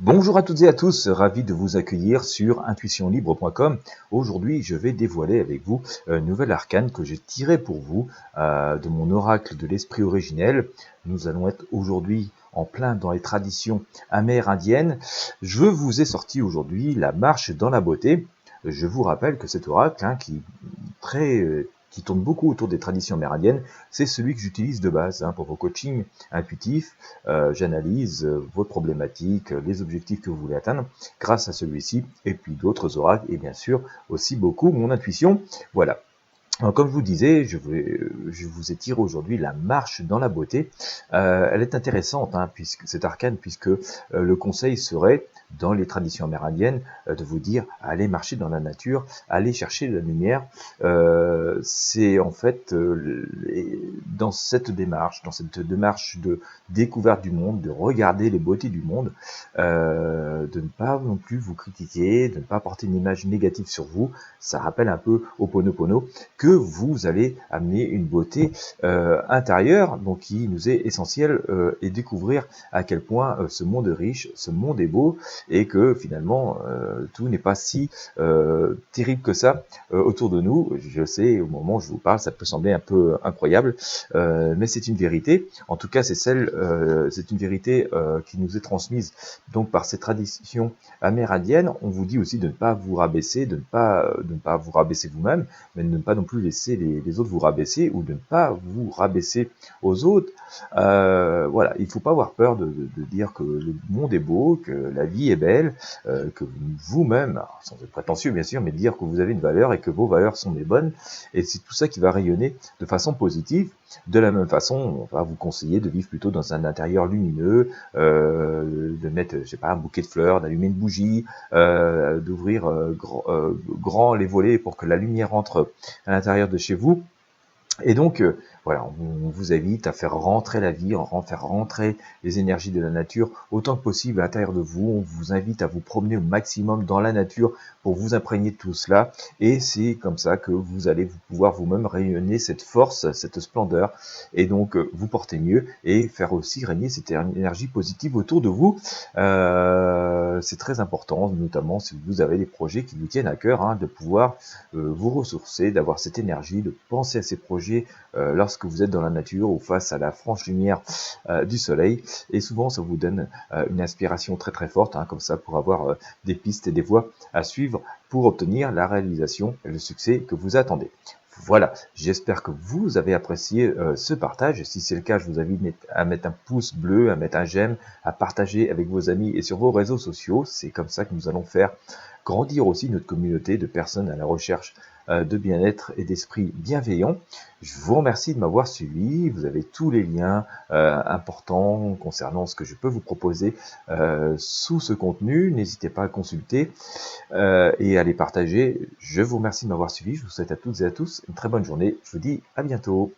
Bonjour à toutes et à tous, ravi de vous accueillir sur intuitionlibre.com. Aujourd'hui, je vais dévoiler avec vous un nouvel arcane que j'ai tiré pour vous de mon oracle de l'esprit originel. Nous allons être aujourd'hui en plein dans les traditions amérindiennes. Je vous ai sorti aujourd'hui la marche dans la beauté. Je vous rappelle que cet oracle, qui tourne beaucoup autour des traditions amérindiennes, c'est celui que j'utilise de base pour vos coachings intuitifs. J'analyse vos problématiques, les objectifs que vous voulez atteindre grâce à celui-ci, et puis d'autres oracles, et bien sûr aussi beaucoup mon intuition. Voilà. Alors, comme je vous disais, je vous ai tiré aujourd'hui la marche dans la beauté. Elle est intéressante, puisque cette arcane, puisque le conseil serait, dans les traditions amérindiennes, de vous dire allez marcher dans la nature, allez chercher la lumière. C'est en fait dans cette démarche de découverte du monde, de regarder les beautés du monde, de ne pas non plus vous critiquer, de ne pas porter une image négative sur vous. Ça rappelle un peu Ho'oponopono, que vous allez amener une beauté intérieure, donc qui nous est essentielle, et découvrir à quel point ce monde est riche, ce monde est beau, et que finalement tout n'est pas si terrible que ça autour de nous. Je sais, au moment où je vous parle, ça peut sembler un peu incroyable, mais c'est une vérité. En tout cas, c'est une vérité qui nous est transmise donc par ces traditions amérindiennes. On vous dit aussi de ne pas vous rabaisser, de ne pas vous rabaisser vous-même, mais de ne pas non plus laisser les autres vous rabaisser, ou de ne pas vous rabaisser aux autres. Voilà, il ne faut pas avoir peur de dire que le monde est beau, que la vie est belle, que vous-même, sans être prétentieux bien sûr, mais de dire que vous avez une valeur et que vos valeurs sont des bonnes, et c'est tout ça qui va rayonner de façon positive. De la même façon, on va vous conseiller de vivre plutôt dans un intérieur lumineux, de mettre, je sais pas, un bouquet de fleurs, d'allumer une bougie, d'ouvrir grand les volets pour que la lumière entre à l'intérieur de chez vous. Et donc, voilà, on vous invite à faire rentrer la vie, faire rentrer les énergies de la nature autant que possible à l'intérieur de vous. On vous invite à vous promener au maximum dans la nature pour vous imprégner de tout cela. Et c'est comme ça que vous allez pouvoir vous-même rayonner cette force, cette splendeur, et donc vous porter mieux et faire aussi régner cette énergie positive autour de vous. C'est très important, notamment si vous avez des projets qui vous tiennent à cœur, de pouvoir vous ressourcer, d'avoir cette énergie, de penser à ces projets lorsque vous êtes dans la nature ou face à la franche lumière du soleil, et souvent ça vous donne une inspiration très très forte, comme ça, pour avoir des pistes et des voies à suivre pour obtenir la réalisation et le succès que vous attendez. Voilà, j'espère que vous avez apprécié ce partage. Si c'est le cas, je vous invite à mettre un pouce bleu, à mettre un j'aime, à partager avec vos amis et sur vos réseaux sociaux. C'est comme ça que nous allons faire grandir aussi notre communauté de personnes à la recherche de bien-être et d'esprit bienveillant. Je vous remercie de m'avoir suivi. Vous avez tous les liens importants concernant ce que je peux vous proposer sous ce contenu. N'hésitez pas à consulter et à les partager. Je vous remercie de m'avoir suivi. Je vous souhaite à toutes et à tous une très bonne journée. Je vous dis à bientôt.